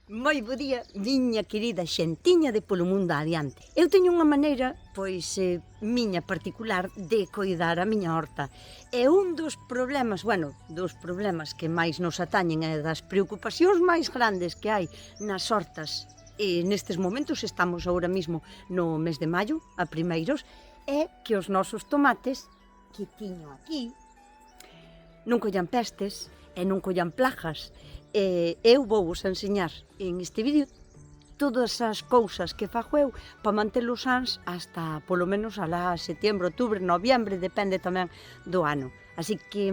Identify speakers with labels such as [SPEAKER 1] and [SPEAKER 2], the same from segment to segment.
[SPEAKER 1] Moi bo día, miña querida xentiña de polo mundo adiante. Eu teño unha maneira, miña particular, de coidar a miña horta. E un dos problemas, dos problemas que máis nos atañen e das preocupacións máis grandes que hai nas hortas, e nestes momentos estamos agora mesmo no mes de maio, a primeiros, é que os nosos tomates, que tiño aquí, non collan pestes e non collan plagas. Eu vou vos enseñar en este vídeo todas as cousas que fago eu para mantelos sans hasta polo menos alá setembro, outubro, noviembre, depende tamén do ano. Así que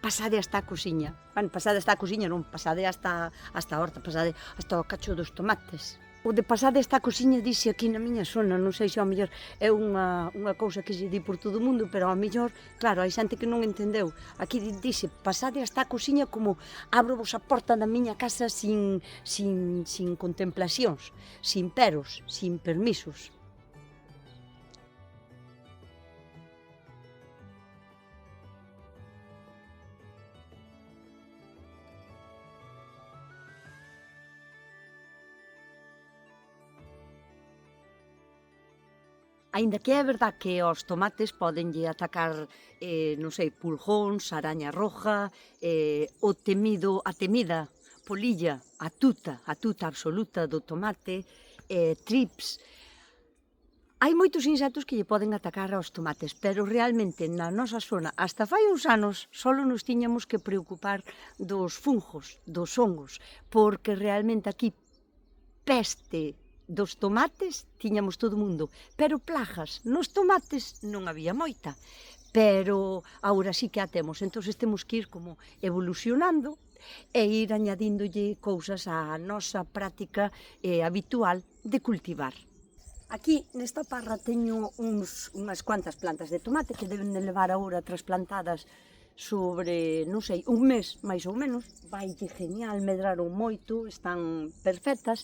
[SPEAKER 1] pasade hasta a cociña. Pasade hasta a cociña non, pasade hasta a horta, pasade hasta o cacho dos tomates. O de pasade esta cociña dixe aquí na miña zona, non sei se ao mellor é unha cousa que se di por todo o mundo, pero ao mellor, claro, hai xente que non entendeu. Aquí dixe, pasade esta cociña como abro vos a porta da miña casa sin contemplacións, sin peros, sin permisos. Aínda que é verdad que aos tomates podenlle atacar, non sei, pulgóns, araña roja, a temida polilla, a tuta absoluta do tomate, trips. Hai moitos insectos que lle poden atacar aos tomates, pero realmente na nosa zona, hasta fai uns anos, só nos tiñamos que preocupar dos fungos, dos hongos, porque realmente aquí peste dos tomates tiñamos todo o mundo, pero plagas nos tomates non había moita. Pero agora sí que a temos, entón temos que ir como evolucionando e ir añadíndolle cousas á nosa práctica habitual de cultivar. Aquí nesta parra teño unhas cuantas plantas de tomate que deben de levar agora trasplantadas sobre, non sei, un mes máis ou menos. Vaille genial, medraron moito, están perfectas.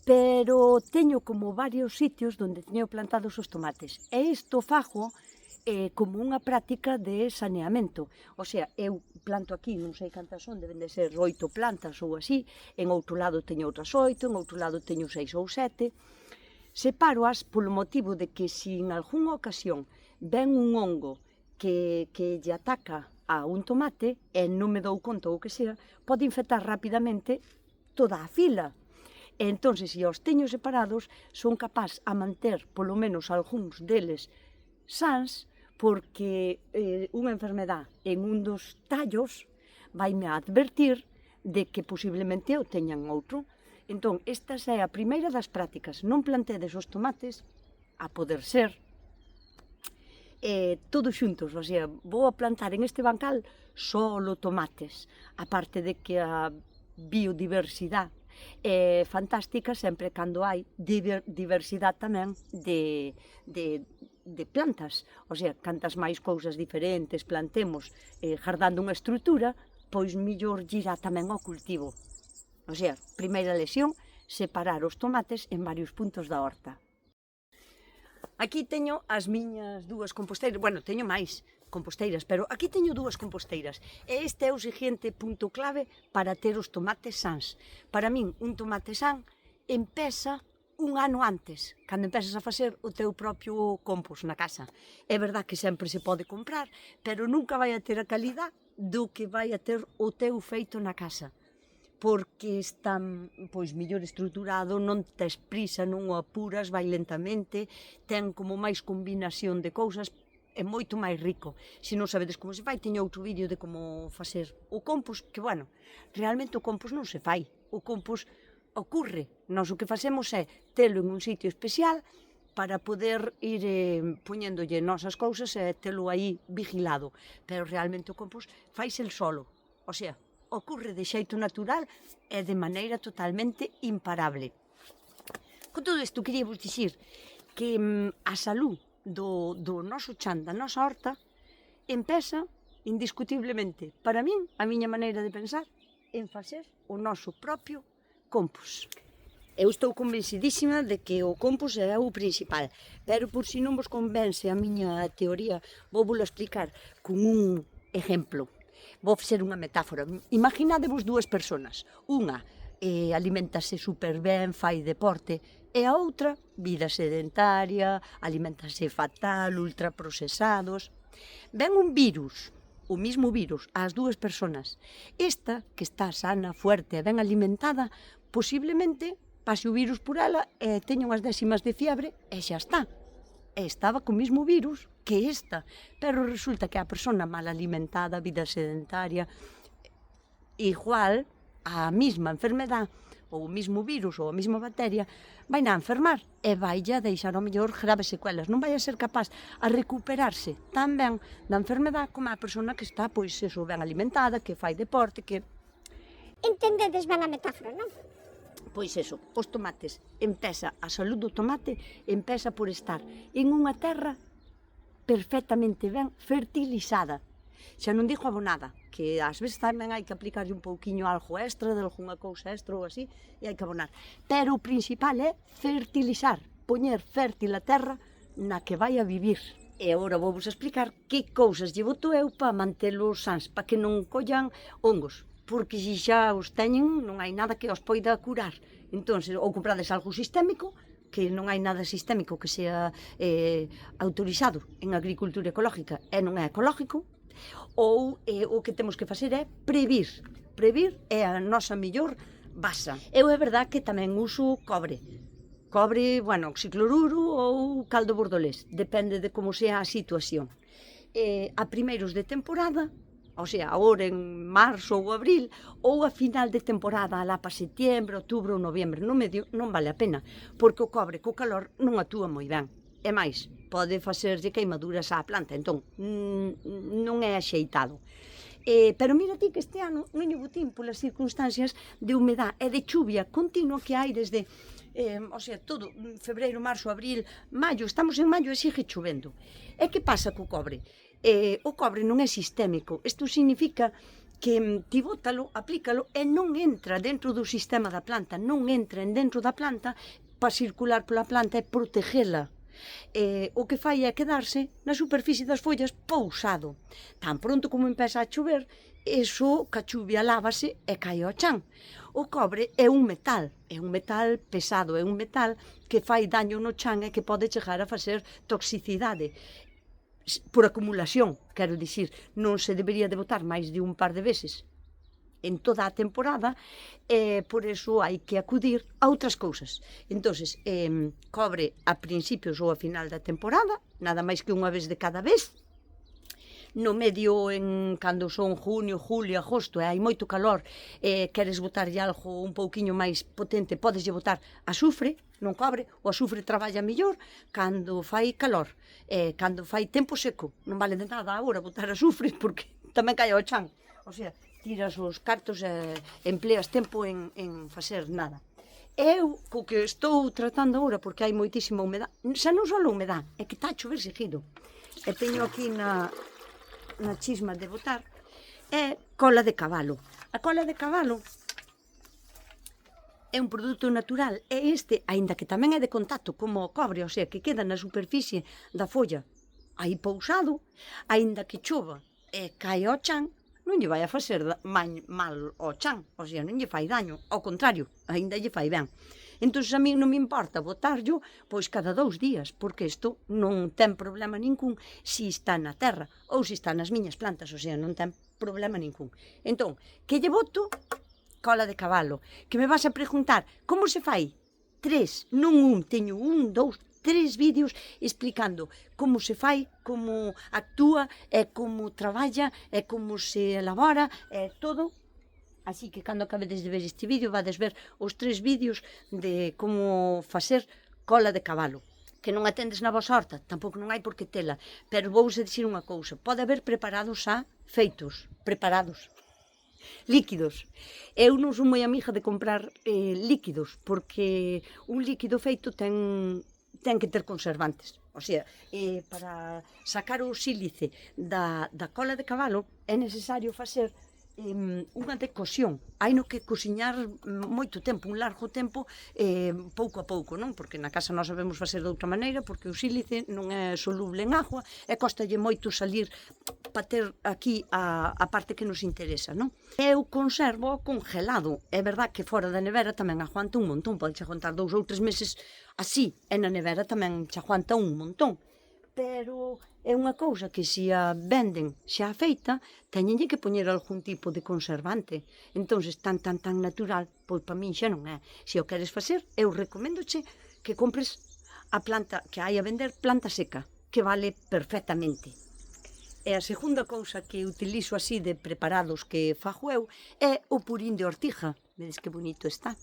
[SPEAKER 1] Pero teño como varios sitios onde teño plantados os tomates. E isto fago como unha práctica de saneamento. O sea, eu planto aquí, non sei cantas son, deben de ser 8 plantas ou así, en outro lado teño outras 8, en outro lado teño 6 ou 7. Sepároas polo motivo de que se en algunha ocasión ven un hongo que lle ataca a un tomate e non me dou conta ou que sea, pode infectar rapidamente toda a fila. E entón, se os teño separados, son capaz a manter polo menos algúns deles sans, porque unha enfermedad en un dos tallos vaime a advertir de que posiblemente o teñan outro. Entón, esta é a primeira das prácticas. Non plantedes os tomates, a poder ser, todos xuntos, o sea, vou a plantar en este bancal solo tomates, aparte de que a biodiversidade é fantástica sempre cando hai diversidade tamén de plantas. O sea, cantas máis cousas diferentes plantemos gardando unha estrutura, pois millor girá tamén ao cultivo. O sea, primeira lesión, separar os tomates en varios puntos da horta. Aquí teño as miñas dúas composteiras, teño máis composteiras, pero aquí teño dúas composteiras. E este é o seguinte punto clave para ter os tomates sans. Para min, un tomate san empeza un ano antes, cando empezas a facer o teu propio compost na casa. É verdad que sempre se pode comprar, pero nunca vai a ter a calidad do que vai a ter o teu feito na casa, porque está mellor estruturado, non tes prisa, non o apuras, vai lentamente, ten como máis combinación de cousas, é moito máis rico. Se non sabedes como se fai, teño outro vídeo de como facer o compost, que, realmente o compost non se fai, o compost ocorre. Nós o que facemos é telo en un sitio especial para poder ir poñéndolle nosas cousas e telo aí vigilado. Pero realmente o compost faise el solo, o sea, ocorre de xeito natural e de maneira totalmente imparable. Con todo isto, quería vos dicir que a salud do noso chan, da nosa horta, empeza indiscutiblemente, para min, a miña maneira de pensar, en facer o noso propio compost. Eu estou convencidísima de que o compost é o principal, pero por si non vos convence a miña teoría, vou vos explicar con un exemplo. Vou facer unha metáfora. Imaginadevos dúas persoas, unha alimentase super ben, fai deporte, e a outra, vida sedentaria, alimentase fatal, ultraprocesados. Ven un virus, o mismo virus, ás dúas persoas. Esta, que está sana, fuerte e ben alimentada, posiblemente pase o virus por ela e teña unhas décimas de fiebre e xa está. E estaba co mismo virus que esta, pero resulta que a persona mal alimentada, vida sedentaria, igual a mesma enfermedad, ou o mesmo virus, ou a mesma bacteria, vai a enfermar e vai a deixar ao mellor graves secuelas. Non vai a ser capaz a recuperarse tan ben da enfermedad como a persona que está, pois, eso, ben alimentada, que fai deporte, que...
[SPEAKER 2] Entendedes ben a metáfora, non?
[SPEAKER 1] Pois eso, os tomates, a saúde do tomate empeza por estar en unha terra perfectamente ben fertilizada. Xa non digo abonada, que ás veces tamén hai que aplicarlle un pouquiño algo extra, de algunha cousa extra ou así, e hai que abonar. Pero o principal é fertilizar, poñer fértil a terra na que vai a vivir. E agora vou vos explicar que cousas lle boto eu para mantelos sans, para que non collan hongos. Porque se xa os teñen, non hai nada que os poida curar. Entón, ou comprades algo sistémico, que non hai nada sistémico que sea autorizado en agricultura ecológica e non é ecológico, ou o que temos que facer é previr. Previr é a nosa mellor base. Eu é verdad que tamén uso cobre. Cobre, bueno, oxicloruro ou caldo bordolés, depende de como sea a situación. A primeiros de temporada, o sea, agora en marzo ou abril, ou a final de temporada, alá para setembro, outubro ou noviembre, no medio non vale a pena, porque o cobre co calor non actúa moi ben. E máis, pode facerlle queimaduras á planta, entón non é axeitado. Pero mira ti que este ano non lle botín polas circunstancias de humedad e de chuvia continua que hai desde, o sea, todo, febreiro, marzo, abril, maio, estamos en maio e sigue chovendo. E que pasa co cobre? O cobre non é sistémico, isto significa que ti bótalo, aplícalo e non entra dentro do sistema da planta, non entra dentro da planta para circular pola planta e protegela. O que fai é quedarse na superficie das follas pousado. Tan pronto como empeza a chover, eso, ca chuvia lávase e cae ao chan. O cobre é un metal pesado, é un metal que fai daño no chan e que pode chegar a facer toxicidade. Por acumulación, quero dicir, non se debería de botar máis de un par de veces en toda a temporada, por eso hai que acudir a outras cousas. Entonces, cobre a principios ou a final da temporada, nada máis que unha vez de cada vez. No medio, cando son junio, julio, agosto, e hai moito calor, queres botarlle algo un pouquiño máis potente, podeslle botar azufre, non cobre, o azufre traballa mellor cando fai calor, cando fai tempo seco. Non vale de nada agora botar azufre, porque tamén cae ao chan. O sea, tiras os cartos e empleas tempo en facer nada. Eu, co que estou tratando agora, porque hai moitísima humedad, xa non só a humedad, é que está a chover seguido. E teño aquí na chisma de botar, é cola de cabalo. A cola de cabalo é un produto natural, e este, aínda que tamén é de contacto como o cobre, o sea, que queda na superficie da folla aí pousado, aínda que chova e cae ao chan, non lle vai a facer mal ao chan, o sea, non lle fai daño, ao contrario, aínda lle fai ben. Entón, a mí non me importa botarllo, pois cada 2 días, porque isto non ten problema ningún se está na terra ou se está nas miñas plantas, o sea, non ten problema ningún. Entón, que lle boto? Cola de cabalo. Que me vas a preguntar, como se fai? 3, non un, teño 1, 2, 3 vídeos explicando como se fai, como actúa, e como traballa, e como se elabora, e todo. Así que cando acabedes de ver este vídeo, vades ver os 3 vídeos de como facer cola de cabalo. Que non a tendes na vosa horta, tampouco non hai por que tela, pero vouse dicir unha cousa, pode haber preparados xa feitos, preparados, líquidos. Eu non son moi amiga de comprar líquidos, porque un líquido feito ten que ter conservantes. O sea, para sacar o sílice da cola de cabalo é necesario facer unha decocción. Hai no que cociñar moito tempo, un largo tempo, pouco a pouco, non? Porque na casa non sabemos facer de outra maneira, porque o sílice non é soluble en agua e costalle moito salir para ter aquí a parte que nos interesa, non? Eu conservo congelado. É verdad que fora da nevera tamén aguanta un montón, pode aguantar 2 ou 3 meses así, e na nevera tamén che aguanta un montón. Pero é unha cousa que se a venden xa feita, teñenlle que poñer algún tipo de conservante. Entón, tan natural, pois para min xa non é. Se o queres facer, eu recomendoche que compres a planta que hai a vender, planta seca, que vale perfectamente. E a segunda cousa que utilizo así de preparados que fago eu é o purín de ortiga. Vedes que bonito está.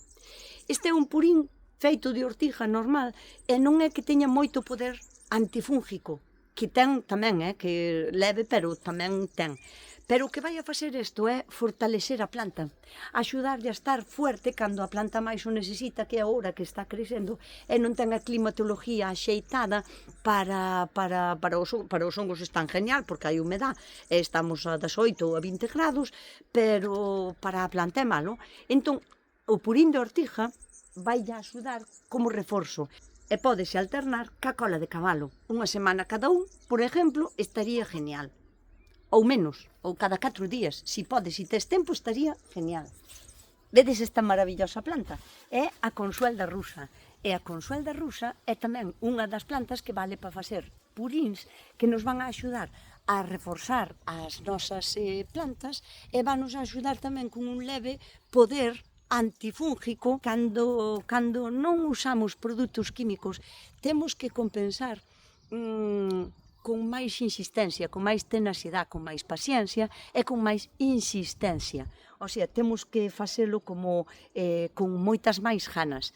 [SPEAKER 1] Este é un purín feito de ortiga normal e non é que teña moito poder antifúngico, que ten tamén, que leve, pero tamén ten. Pero o que vai a facer isto é fortalecer a planta, axudarlle a estar fuerte cando a planta máis o necesita, que é a hora que está crecendo, e non ten a climatología axeitada para os hongos están genial, porque hai humedad, e estamos a 18 ou a 20 grados, pero para a planta é malo. Entón, o purín de ortiga vai a axudar como reforzo. E pódese alternar ca cola de cabalo. Unha semana cada un, por exemplo, estaría genial. Ou menos, ou cada 4 días. Si podes, si tes tempo, estaría genial. Vedes esta maravillosa planta? É a consuelda rusa. E a consuelda rusa é tamén unha das plantas que vale para facer puríns que nos van a axudar a reforzar as nosas plantas e van nos a axudar tamén con un leve poder antifúngico. Cando non usamos produtos químicos, temos que compensar con máis insistencia, con máis tenacidade, con máis paciencia e con máis insistencia. O sea, temos que facelo como con moitas máis ganas.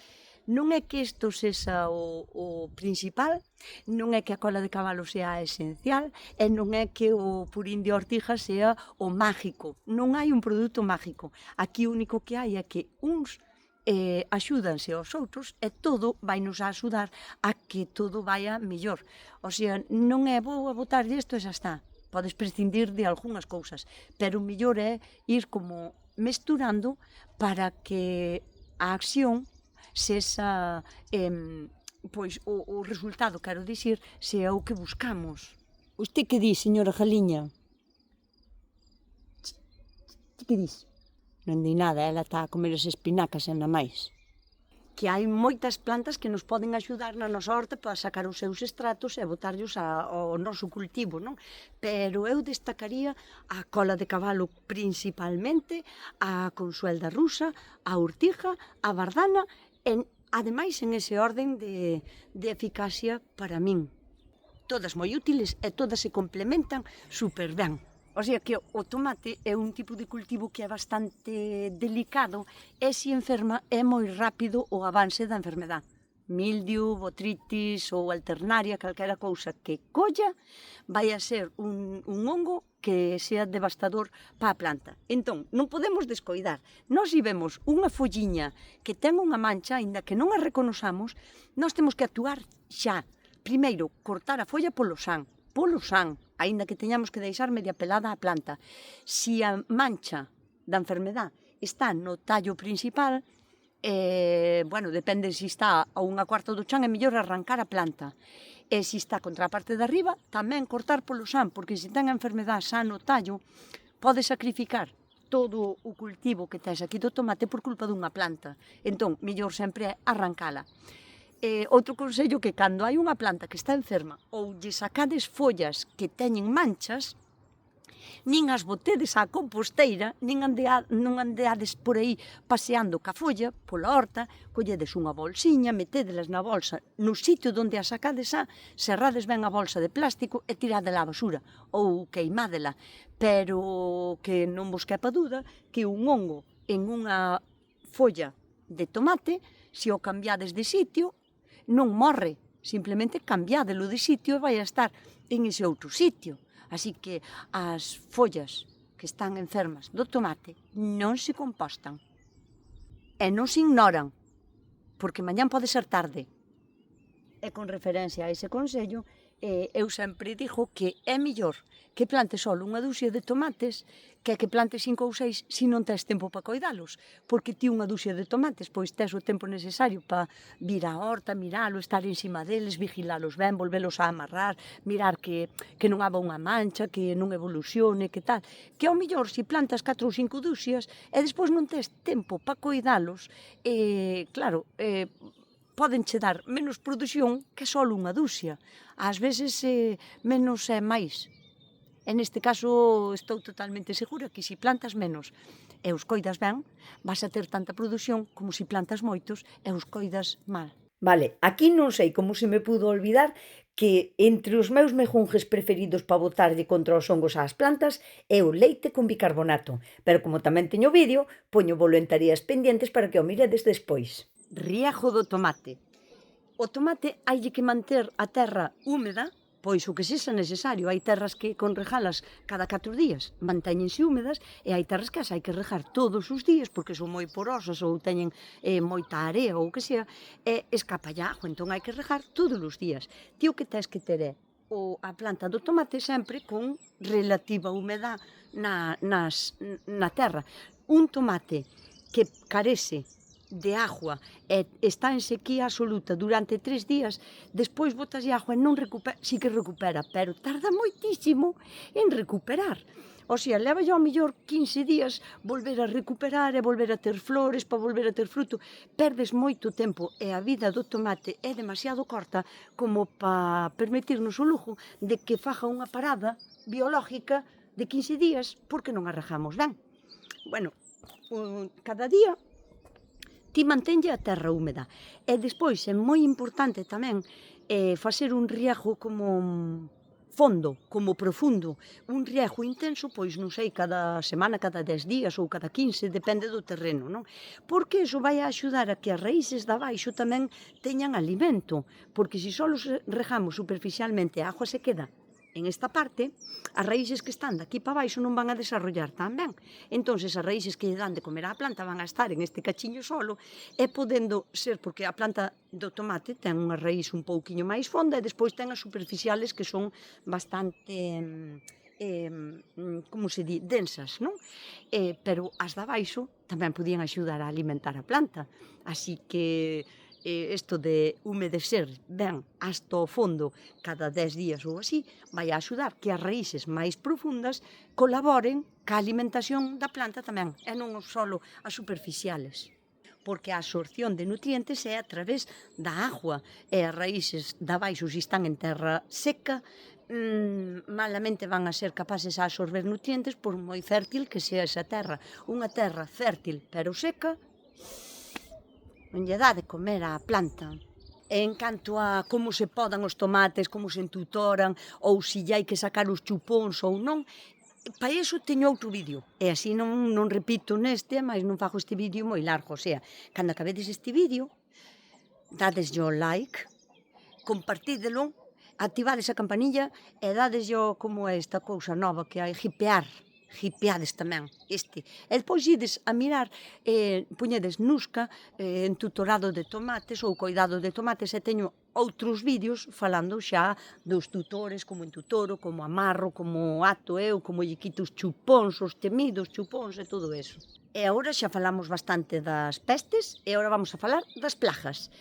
[SPEAKER 1] Non é que isto sexa o principal, non é que a cola de cabalo sea esencial e non é que o purín de ortiga sea o mágico. Non hai un produto mágico. Aquí o único que hai é que uns axúdanse aos outros e todo vai nos a axudar a que todo vaya mellor. O sea, non é vou a botar isto e xa está. Podes prescindir de algunhas cousas, pero o mellor é ir como mesturando para que a acción sexa, pois, o resultado, quero dicir, sea o que buscamos. Usted que di, señora Galiña? Que dis? Non di nada, ela está a comer as espinacas e nada máis. Que hai moitas plantas que nos poden axudar na nosa horta para sacar os seus extratos e botarlos ao noso cultivo, non? Pero eu destacaría a cola de cabalo principalmente, a consuelda rusa, a ortiga, a bardana, ademais en ese orden de eficacia para min. Todas moi útiles e todas se complementan super ben. O sea que o tomate é un tipo de cultivo que é bastante delicado e se enferma é moi rápido o avance da enfermedade. Mildiu, botritis ou alternaria, calquera cousa que colla, vai a ser un hongo que sea devastador para a planta. Entón, non podemos descoidar. Nós si vemos unha folliña que ten unha mancha, aínda que non a reconosamos, nós temos que actuar xa. Primeiro, cortar a folla polo san, aínda que teñamos que deixar media pelada a planta. Si a mancha da enfermedade está no tallo principal, bueno, depende se está a unha cuarta do chan, é mellor arrancar a planta. E se está contra a parte de arriba, tamén cortar polo san, porque se ten a enfermedade xa no tallo, pode sacrificar todo o cultivo que tes aquí do tomate por culpa dunha planta. Entón, mellor sempre é arrancala. Outro consello que cando hai unha planta que está enferma ou lle sacades follas que teñen manchas, nin as botedes á composteira, non andeades por aí paseando ca folla pola horta, colledes unha bolsiña, metédelas na bolsa no sitio onde a sacades cerrades ben a bolsa de plástico e tiradela á basura ou queimádela, pero que non vos quepa dúda que un hongo en unha folla de tomate, se o cambiades de sitio, non morre, simplemente cambiádelo de sitio e vai a estar en ese outro sitio. Así que as follas que están enfermas do tomate non se compostan e non se ignoran, porque mañán pode ser tarde. E con referencia a ese consello, Eu sempre digo que é mellor que plantes só unha dúcia de tomates que plantes 5 ou 6 se non tes tempo para coidalos, porque ti unha dúcia de tomates, pois tes o tempo necesario para vir á horta, miralo, estar encima deles, vigilalos ben, volvelos a amarrar, mirar que non haga unha mancha, que non evolucione, que tal. Que ao mellor se plantas 4 ou 5 dúcias e despois non tes tempo para coidalos, claro, podenche dar menos produción que só unha dúcia. Ás veces menos é máis. En este caso estou totalmente segura que se plantas menos e os coidas ben, vas a ter tanta produción como se plantas moitos e os coidas mal.
[SPEAKER 3] Vale, aquí non sei como se me pudo olvidar que entre os meus mejunjes preferidos para botarlle contra os hongos ás plantas é o leite con bicarbonato, pero como tamén teño vídeo, poño bolo en tareas pendientes para que o miredes despois.
[SPEAKER 1] Riego do tomate. O tomate hai que manter a terra húmeda, pois o que sexa necesario. Hai terras que con regalas cada 4 días mantéñense húmedas e hai terras que as hai que regar todos os días porque son moi porosas ou teñen moita area ou o que sea e escapa a agua, entón hai que regar todos os días. Ti o que tes que ter é a planta do tomate sempre con relativa humedad na terra. Un tomate que carece de agua e está en sequía absoluta durante 3 días, despois botas de agua e non recupera, sí que recupera, pero tarda moitísimo en recuperar. O sea, leva yo ao mellor 15 días volver a recuperar e volver a ter flores, para volver a ter fruto. Perdes moito tempo e a vida do tomate é demasiado corta como para permitirnos o lujo de que faga unha parada biológica de 15 días porque non arrejamos ben. Bueno, cada día ti mantenlle a terra húmeda. E despois é moi importante tamén facer un riego como fondo, como profundo. Un riego intenso, pois non sei, cada semana, cada 10 días ou cada 15, depende do terreno, non? Porque iso vai a axudar a que as raíces de abaixo tamén teñan alimento, porque se só los regamos superficialmente a auga se queda en esta parte, as raíces que están daqui para baixo non van a desarrollar tan ben. Entón, as raíces que lle dan de comer á planta van a estar en este cachiño solo e podendo ser, porque a planta do tomate ten unha raíz un pouquiño máis fonda e despois ten as superficiales que son bastante como se di, densas, non? Pero as de abaixo tamén podían axudar a alimentar a planta. Así que isto de humedecer ben hasta o fondo cada 10 días ou así, vai a axudar que as raíces máis profundas colaboren ca alimentación da planta tamén, e non só as superficiales. Porque a absorción de nutrientes é a través da agua, e as raíces de abaixo, se están en terra seca, malamente van a ser capaces a absorber nutrientes por moi fértil que sea esa terra. Unha terra fértil pero seca non lle dá de comer á planta. E en canto a como se podan os tomates, como se entutoran, ou se lle hai que sacar os chupóns ou non, para iso teño outro vídeo. E así non repito neste, mas non fago este vídeo moi largo. O sea, cando acabedes este vídeo, dades yo like, compartídelo, activades a campanilla e dades yo como esta cousa nova que hai, hipeades tamén este. E depois ides a mirar, puñedes Nusca, entutorado de tomates ou coidado de tomates, e teño outros vídeos falando xa dos tutores, como entutoro, como amarro, como ato eu, como lle quito os chupóns, os temidos chupóns e todo eso. E agora xa falamos bastante das pestes e agora vamos a falar das plagas.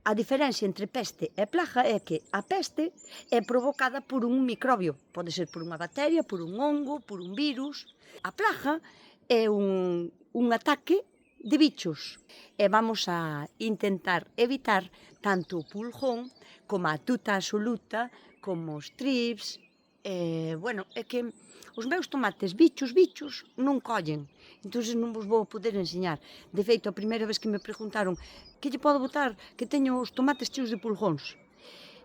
[SPEAKER 1] A diferencia entre peste e plaga é que a peste é provocada por un microbio. Pode ser por unha bacteria, por un hongo, por un virus. A plaga é un ataque de bichos. E vamos a intentar evitar tanto o pulgón como a tuta absoluta, como os trips. Bueno, é que os meus tomates bichos non collen, entón non vos vou poder enseñar. De feito, a primeira vez que me preguntaron que lle podo botar, que teño os tomates cheos de pulgóns.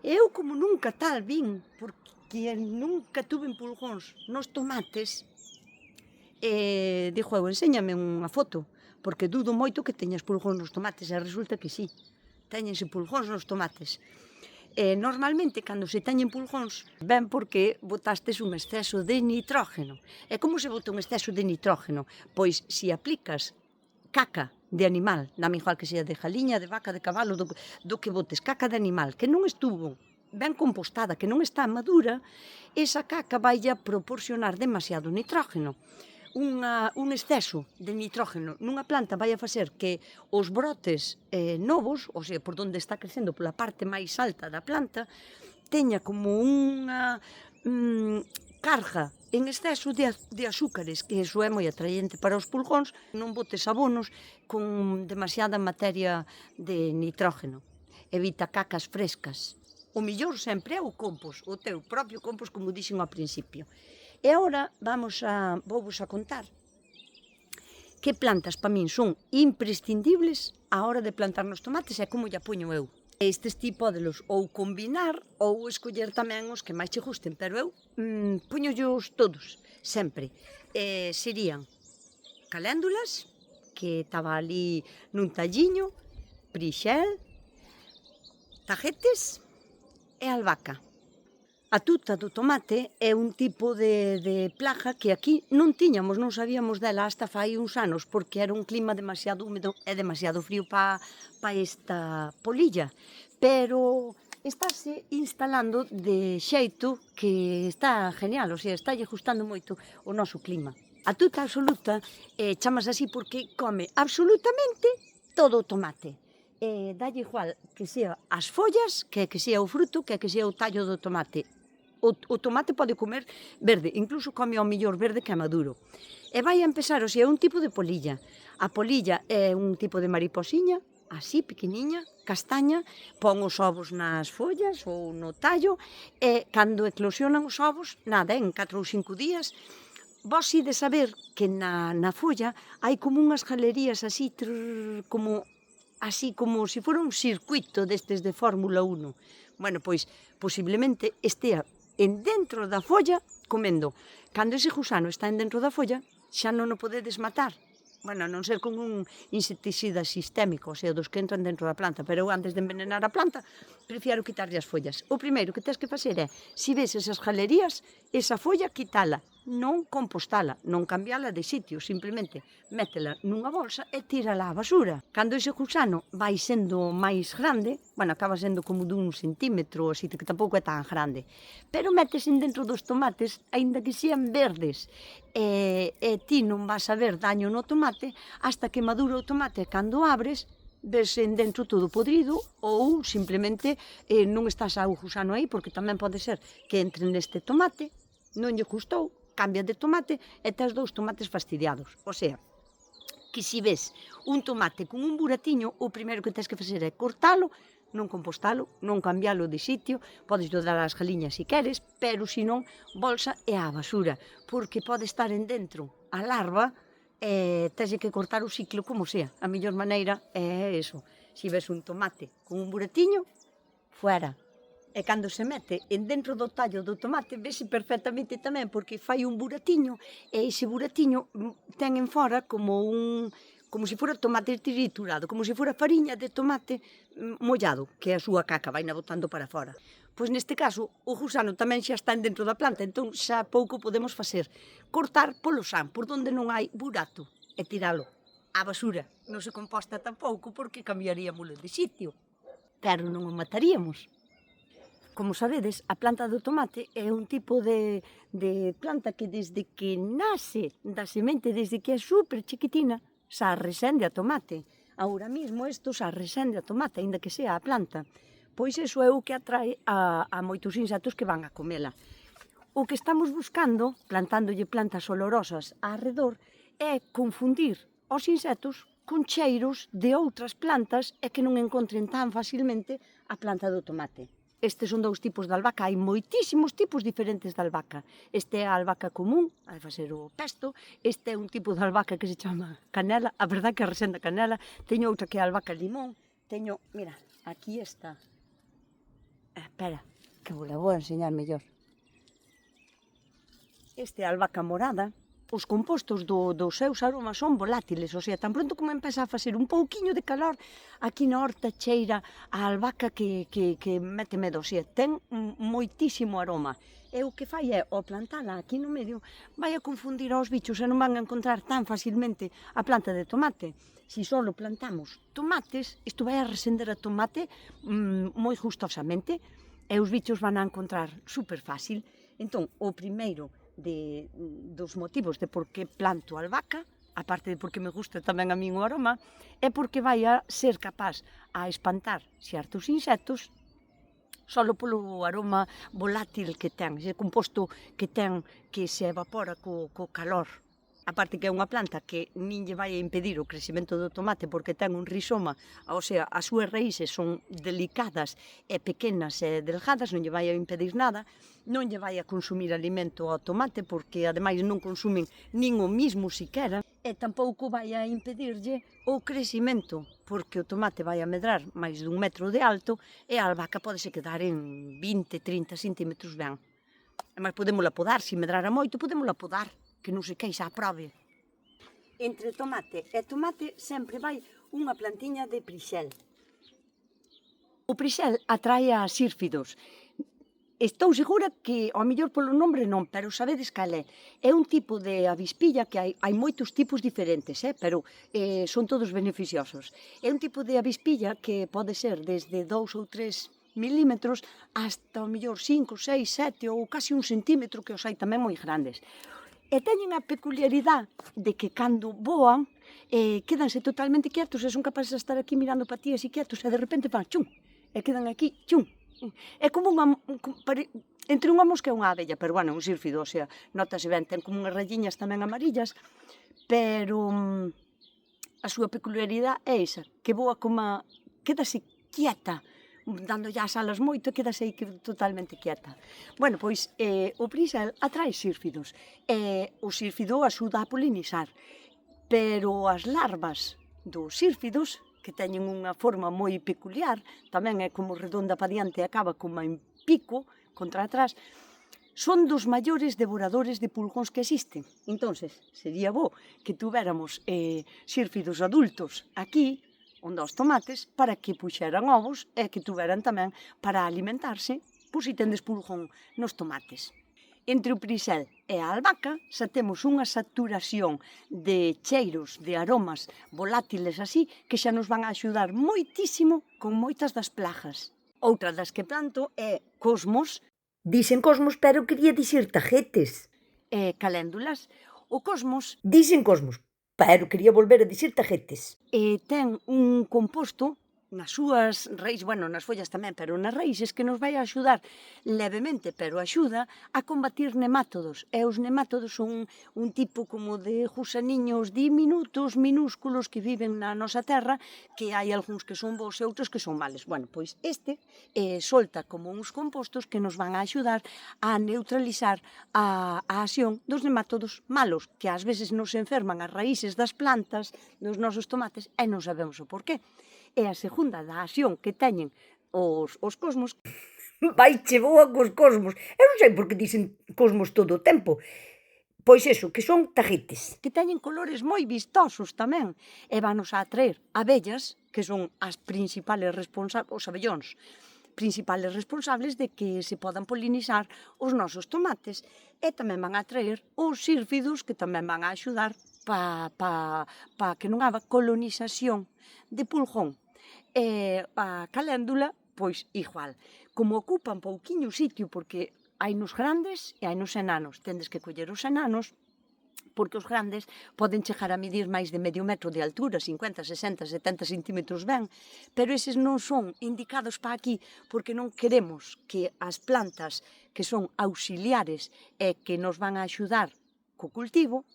[SPEAKER 1] Eu, como nunca tal vin, porque nunca tuve pulgóns nos tomates, dixo eu, enséñame unha foto, porque dudo moito que teñas pulgóns nos tomates, e resulta que sí, teñense pulgóns nos tomates. Normalmente, cando se teñen pulgóns, ven porque botastes un exceso de nitrógeno. E como se bota un exceso de nitrógeno? Pois, se aplicas caca de animal, dame igual que sea de jaliña, de vaca, de cabalo, do que botes, caca de animal, que non estuvo ben compostada, que non está madura, esa caca vai a proporcionar demasiado nitrógeno. Un exceso de nitrógeno nunha planta vai a facer que os brotes novos, ou sea, por onde está crecendo pola parte máis alta da planta, teña como unha carga en exceso de azúcares, que iso é moi atraente para os pulgóns. Non botes abonos con demasiada materia de nitrógeno. Evita cacas frescas. O millor sempre é o compost, o teu propio compost, como dixen ao principio. E agora vouvos a contar que plantas para min son imprescindibles á hora de plantar nos tomates e como lla poño eu. Estes ti pódelos ou combinar ou escoller tamén os que máis che gusten, pero eu poñollos todos, sempre. Serían caléndulas, que estaba ali nun talliño, prixel, tajetes e albahaca. A tuta do tomate é un tipo de plaga que aquí non tiñamos, non sabíamos dela hasta fai uns anos, porque era un clima demasiado húmedo e demasiado frío para esta polilla. Pero estáse instalando de xeito que está genial, o sea, estálle gustando moito o noso clima. A tuta absoluta chamas así porque come absolutamente todo o tomate. Dalle igual que sea as follas, que sea o fruto, que sea o tallo do tomate. O tomate pode comer verde, incluso come ao millor verde que é maduro. E vai a empezar, o sea, é un tipo de polilla. A polilla é un tipo de mariposiña, así, pequeniña, castaña, pon os ovos nas follas ou no tallo, e cando eclosionan os ovos, nada, en 4 ou 5 días, vos ides saber que na folla hai como unhas galerías así, como se fora un circuito destes de Fórmula 1. Bueno, pois, posiblemente estea en dentro da folla comendo. Cando ese gusano está en dentro da folla, xa non o podedes matar. Bueno, a non ser con un insecticida sistémico, o sea, dos que entran dentro da planta, pero eu antes de envenenar a planta, prefiero quitarlle as follas. O primeiro que tens que facer é, se ves esas galerías, esa folla quitala, non compostala, non cambiala de sitio, simplemente métela nunha bolsa e tírala á basura. Cando ese gusano vai sendo máis grande, bueno, acaba sendo como dun centímetro, así que tampouco é tan grande, pero metes dentro dos tomates, aínda que sean verdes, e ti non vas a ver daño no tomate hasta que madura o tomate. Cando abres, ves en dentro todo podrido ou simplemente non estás ao gusano aí, porque tamén pode ser que entre neste tomate, non lle gustou, cambia de tomate e tes 2 tomates fastidiados. O sea, que se ves un tomate con un buratiño, o primeiro que tens que facer é cortalo, non compostalo, non cambialo de sitio, podes dar ás galiñas se queres, pero se non, bolsa e á basura, porque pode estar en dentro a larva e tens que cortar o ciclo como sea. A mellor maneira é eso. Se ves un tomate con un buratiño, fuera. E cando se mete en dentro do tallo do tomate, vese perfectamente tamén, porque fai un buratiño, e ese buratiño ten en fora como se fora tomate triturado, como se fora fariña de tomate mollado, que a súa caca vai na botando para fora. Pois neste caso, o gusano tamén xa está dentro da planta, entón xa pouco podemos facer. Cortar polo san, por onde non hai burato, e tiralo á basura. Non se composta tampouco, porque cambiaríamoslo de sitio, pero non o mataríamos. Como sabedes, a planta do tomate é un tipo de planta que desde que nace da semente, desde que é super chiquitina, xa resende a tomate. Agora mesmo isto xa resende a tomate, aínda que sea a planta. Pois iso é o que atrae a moitos insectos que van a comela. O que estamos buscando, plantándolle plantas olorosas arredor, é confundir os insectos con cheiros de outras plantas e que non encontren tan facilmente a planta do tomate. Estes son 2 tipos de albahaca, hai moitísimos tipos diferentes de albahaca. Este é a albahaca común, a de facer o pesto, este é un tipo de albahaca que se chama canela, a verdade que resende a canela, teño outra que é a albahaca limón, teño, mira, aquí está. Espera, que vou a enseñar mellor. Este é a albahaca morada. Os compostos dos seus aromas son volátiles, o sea, tan pronto como empeza a facer un pouquiño de calor, aquí na horta cheira a albahaca que mete medo, o sea, ten moitísimo aroma. E o que fai é, ao plantala aquí no medio, vai a confundir aos bichos e non van a encontrar tan facilmente a planta de tomate. Se só plantamos tomates, isto vai a resender a tomate moi gustosamente. e os bichos van a encontrar super fácil. Entón, o primeiro dos motivos de por que planto albahaca, aparte de porque me gusta tamén a min o aroma, é porque vai a ser capaz a espantar certos insectos solo polo aroma volátil que ten, ese composto que ten que se evapora co calor. Aparte que é unha planta que nin lle vai a impedir o crecemento do tomate porque ten un rizoma, ou sea, as súas raíces son delicadas e pequenas e delgadas, non lle vai a impedir nada, non lle vai a consumir alimento ao tomate porque ademais non consumen nin o mismo siquera, e tampouco vai a impedirlle o crecimento porque o tomate vai a medrar máis dun metro de alto e a albahaca podese quedar en 20-30 centímetros ben. Ademais podémola podar, se medrara moito podémola podar, que non se queixa a prove. Entre tomate e tomate sempre vai unha plantiña de prixel. O prixel atrae a sírfidos. Estou segura que, ao mellor polo nombre non, pero sabedes cal é. É un tipo de avispilla que hai moitos tipos diferentes, pero son todos beneficiosos. É un tipo de avispilla que pode ser desde 2 ou 3 milímetros hasta, ao mellor, 5, 6, 7 ou casi 1 centímetro, que os hai tamén moi grandes. E teñen a peculiaridade de que cando voan, quedanse totalmente quietos e son capaces de estar aquí mirando para ti así quietos e de repente fan chum, e quedan aquí chum. É como entre unha mosca e unha abella, pero bueno, un sírfido, o sea, notase ben, ten como unhas rayiñas tamén amarillas, pero a súa peculiaridade é esa, que voa como quedase quieta, dando ya as alas moito, quedase aí totalmente quieta. Bueno, pois o prixel atrae sírfidos, e o sírfido axuda a polinizar, pero as larvas dos sírfidos, que teñen unha forma moi peculiar, tamén é como redonda para diante e acaba como en pico, contra atrás, son dos maiores devoradores de pulgóns que existen. Entonces, sería bo que tuveramos sírfidos adultos aquí, onde os tomates, para que puxeran ovos e que tuveran tamén para alimentarse, pois se tendes pulgón nos tomates. Entre o prixel e a albahaca xa temos unha saturación de cheiros, de aromas volátiles así, que xa nos van a axudar moitísimo con moitas das plagas. Outra das que planto é cosmos.
[SPEAKER 3] Dicen cosmos, pero quería dicir tajetes.
[SPEAKER 1] E caléndulas. O cosmos
[SPEAKER 3] Dicen cosmos, pero quería volver a dicir tajetes.
[SPEAKER 1] ten un composto nas súas raíces, bueno, nas follas tamén, pero nas raíces que nos vai a axudar levemente, pero axuda a combatir nemátodos. E os nemátodos son un tipo como de gusaniños diminutos, minúsculos, que viven na nosa terra, que hai algúns que son bons e outros que son males. Bueno, pois este solta como uns compostos que nos van a axudar a neutralizar a acción dos nemátodos malos, que ás veces nos enferman as raíces das plantas, dos nosos tomates, e non sabemos o porqué. E a segunda da acción que teñen os cosmos.
[SPEAKER 3] Vaiche boa cos cosmos. Eu non sei por que dicen cosmos todo o tempo. Pois eso, que son tajetes.
[SPEAKER 1] Que teñen colores moi vistosos tamén. E vanos a atraer abellas, que son as principales responsables, os abellóns, principales responsables de que se podan polinizar os nosos tomates. E tamén van a atraer os sírfidos, que tamén van a axudar pa que non haga colonización de pulgón. E a caléndula, pois igual. Como ocupan pouquiño sitio, porque hai nos grandes e hai nos enanos. Tendes que coller os enanos, porque os grandes poden chegar a medir máis de medio metro de altura, 50, 60, 70 centímetros ben, pero eses non son indicados para aquí, porque non queremos que as plantas que son auxiliares e que nos van a axudar co cultivo,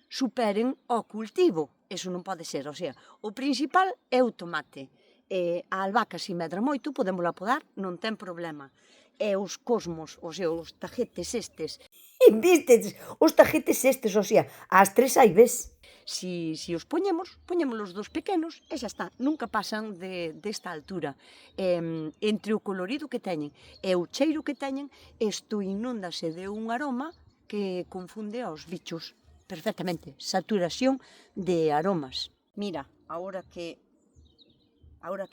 [SPEAKER 1] superen o cultivo. Eso non pode ser, o sea, o principal é o tomate. A albahaca, se medra moito, podémola podar, non ten problema. E os cosmos, o sea, os tajetes estes.
[SPEAKER 3] Vistes, os tajetes estes, o sea, as tres hai ves.
[SPEAKER 1] Si os poñémolos dos pequenos e xa está, nunca pasan desta altura. Entre o colorido que teñen e o cheiro que teñen, isto inúndase de un aroma que confunde aos bichos perfectamente. Saturación de aromas. Mira, ahora que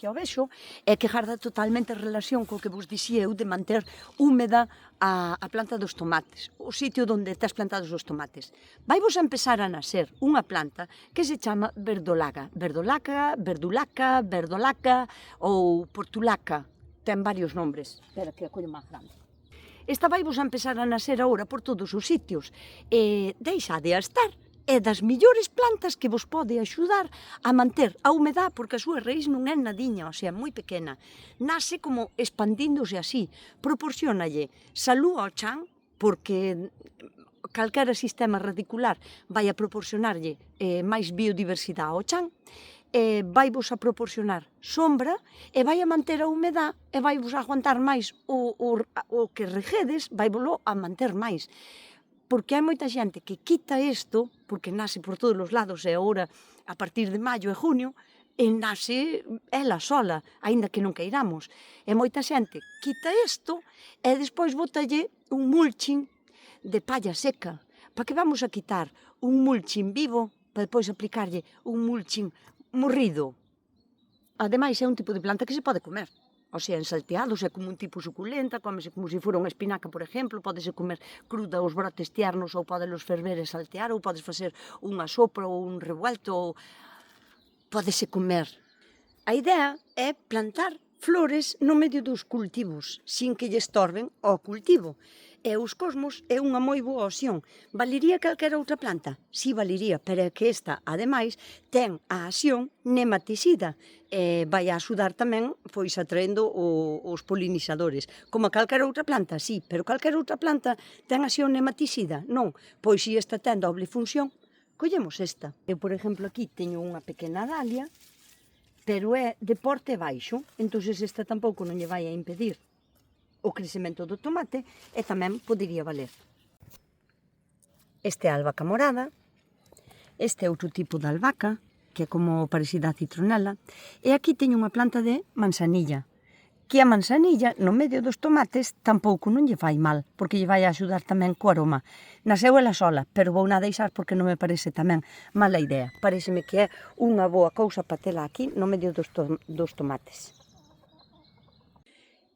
[SPEAKER 1] o vexo, é que garda totalmente relación co que vos dixía eu de manter húmeda a planta dos tomates, o sitio onde estás plantados os tomates. Vai vos a empezar a nacer unha planta que se chama verdolaga, verdolaca ou portulaca, ten varios nombres. Espera que a collo máis grande. Esta vai vos a empezar a nacer agora por todos os sitios. Deixa de a estar. É das millores plantas que vos pode axudar a manter a humedad, porque a súa raíz non é nadiña, o sea, moi pequena. Nace como expandíndose así. Proporciónalle salud ao chan, porque calquera sistema radicular vai a proporcionarlle máis biodiversidade ao chan, vai vos a proporcionar sombra e vai a manter a humedad e vai vos a aguantar máis o que regedes, vai volo a manter máis. Porque hai moita xente que quita isto, porque nace por todos os lados e agora, a partir de maio e junio, e nace ela sola, aínda que non queiramos. E moita xente quita isto e despois botalle un mulching de palla seca. Para que vamos a quitar un mulching vivo para depois aplicarlle un mulching morrido? Ademais, é un tipo de planta que se pode comer. O sea, en salteados, é como un tipo suculenta, cómese como se fora unha espinaca, por exemplo, podese comer cruda os brotes tiernos ou podelos ferver e saltear, ou podes facer unha sopa ou un revuelto, ou podese comer. A idea é plantar flores no medio dos cultivos, sin que lle estorben ao cultivo. E os cosmos é unha moi boa opción. Valería calquera outra planta? Si, valería, pero é que esta, ademais, ten a acción nematicida. Vai a axudar tamén, pois, atraendo os polinizadores. Como a calquera outra planta, si, pero calquera outra planta ten acción nematicida? Non. Pois, se esta ten doble función, collemos esta. Eu, por exemplo, aquí teño unha pequena dalia, pero é de porte baixo, entón esta tampouco non lle vai a impedir o crecemento do tomate e tamén podería valer. Este é a albahaca morada, este é outro tipo de albahaca, que é como parecida a citronela, e aquí teño unha planta de manzanilla, que a manzanilla no medio dos tomates tampouco non lle fai mal, porque lle vai a axudar tamén co aroma. Naseu ela sola, pero vou na deixar porque non me parece tamén mala idea. Pareceme que é unha boa cousa para tela aquí no medio dos tomates.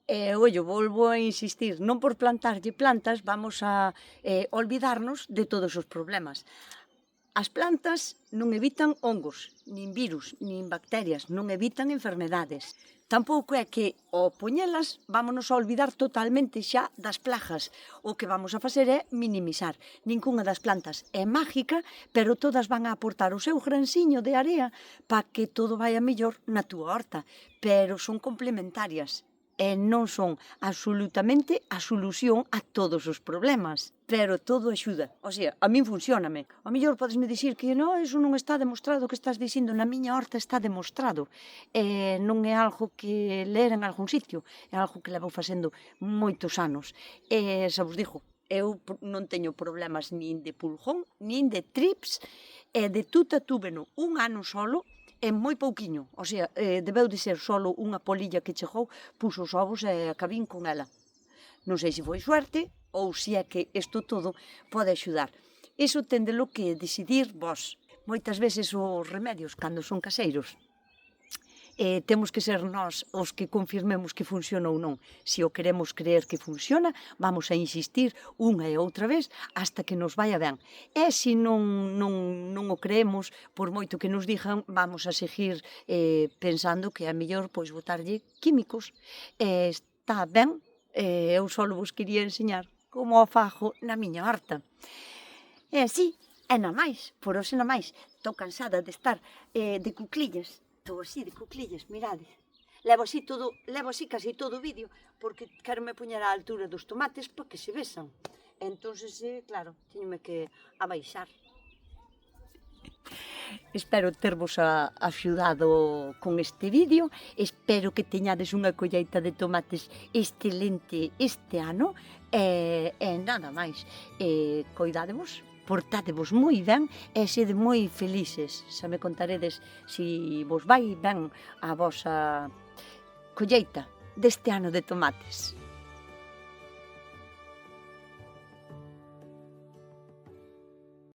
[SPEAKER 1] Ollo, volvo a insistir, non por plantarlle plantas vamos a olvidarnos de todos os problemas. As plantas non evitan hongos, nin virus, nin bacterias, non evitan enfermedades. Tampouco é que, ao poñelas, vámonos a olvidar totalmente xa das plagas. O que vamos a facer é minimizar. Ninguna das plantas é mágica, pero todas van a aportar o seu gransiño de area para que todo vaya mellor na túa horta. Pero son complementarias. E non son absolutamente a solución a todos os problemas, pero todo axuda. O sea, a min funcioname. A mellor podesme dicir que non, eso non está demostrado, que estás dicindo na miña horta está demostrado. Non é algo que ler en algún sitio, é algo que levo facendo moitos anos. Xa vos digo, eu non teño problemas nin de pulgón, nin de trips, e de tuta túveno un ano solo, é moi pouquiño, o sea, debeu de ser solo unha polilla que chegou, puxo os ovos e acabín con ela. Non sei se foi suerte ou se é que isto todo pode axudar. Iso tendelo que decidir vos. Moitas veces os remedios, cando son caseiros, temos que ser nós os que confirmemos que funciona ou non. Se o queremos creer que funciona, vamos a insistir unha e outra vez hasta que nos vaya ben. E se non o creemos, por moito que nos digan, vamos a seguir pensando que é mellor pois botarlle químicos. Está ben, eu só vos quería enseñar como o fago na miña horta. E así, é na máis, por hoxe na máis. Estou cansada de estar de cuclillas. Estou así de cuclillas, mirade. Levo así casi todo o vídeo, porque quero me poñer á altura dos tomates para que se besan. Entón, claro, teñome que abaixar. Espero tervos axudado con este vídeo, espero que teñades unha colleita de tomates excelente este ano, e nada máis, coidádevos, portádevos moi ben e sede moi felices. Xa me contaredes se vos vai ben a vosa colleita deste ano de tomates.